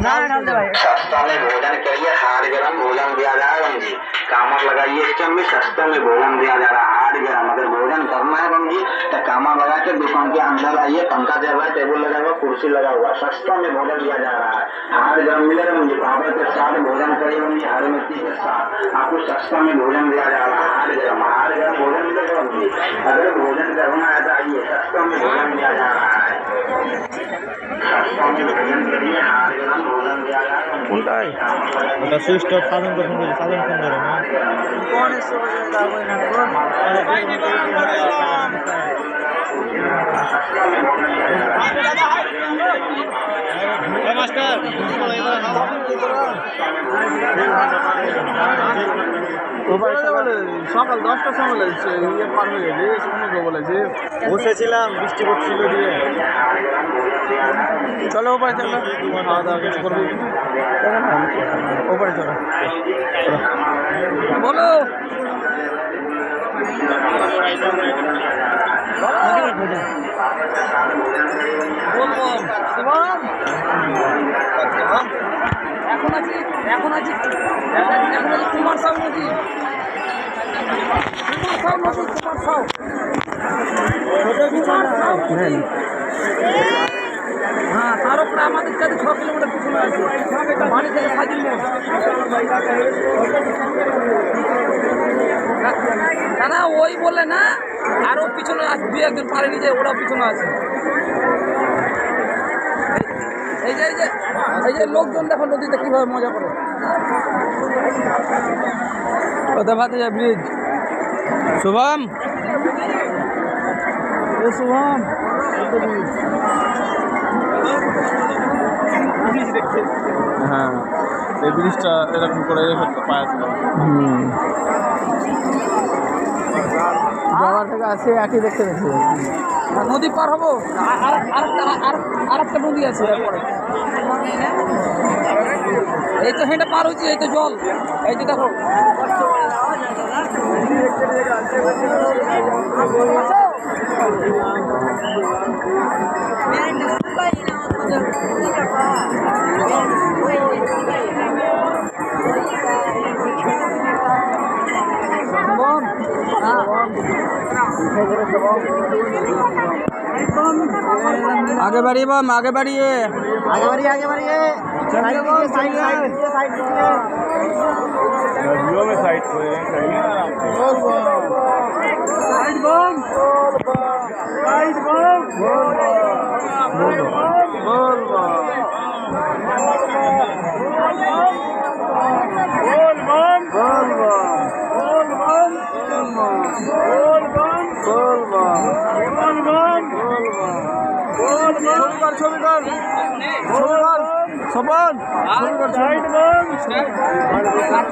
सस्ता में भोजन करिए, हार गरम भोजन दिया जाएगा जी। कामर लगाइए, इस टाइम में सस्ते में भोजन दिया जा रहा है, हार गरम। अगर भोजन करना है बम जी तो कामर लगा के दुकान के अंदर आइए, पंखा चल रहा है, टेबल लगा हुआ, कुर्सी लगा हुआ, सस्ता में भोजन दिया जा रहा है, हार गरम मिलेगा बम जी। पापड़ के साथ भोजन करिए बम जी, हरी मिर्ची के साथ आपको सस्ता में भोजन दिया जा रहा है, हार गरम भोजन मिलेगा बम जी। अगर भोजन करना है तो आइए, सस्ता में भोजन दिया जा रहा है, सस्ता में भोजन करिए, हार गरम भोजन दिया जा रहा है। ওটা সুইচ অফ সাধন করুন সাধন ফোন ধরে না মাস্টার সকাল 10টার সময় লাগছে ইয়ে পার হয়ে গেছে সমুদ্র বলেছে বসেছিলাম বৃষ্টি পড়ছিল দিয়ে চলো ওপারে চলো খাওয়া দাওয়া কিছু করবি ওপারে চলো বলো এখন আছি কুমার সাউ নদী, হ্যাঁ তার উপরে আমাদের চারি 6 কিলোমিটার পিছনে আছে বাড়ি থেকে ফাজিল মোড়। না ওই বলে না, আরো পিছনে আছে, 2-1 পারেনি যে ওরা পিছনে আছে। এই যে লোকজন দেখো নদীতে কিভাবে মজা করে। দেখাতে যায় ব্রিজ। শুভম শুভম হ্যাঁ এই ব্রিজটা এরকম করে রেখে পায় যাওয়ার থেকে আসে একই দেখতে দেখতে নদী পার হবো, আর একটা নদী আছে এরপরে। এই তো হেঁটে পার হচ্ছে, এই তো জল, এই যে দেখো आगे बढ़िए बम, आगे बढ़िए, आगे बढ़िए, आगे बढ़िए, साइड साइड साइड नदियों में साइड पे साइड बम साइड बम बोल ছবি কর ছবি কর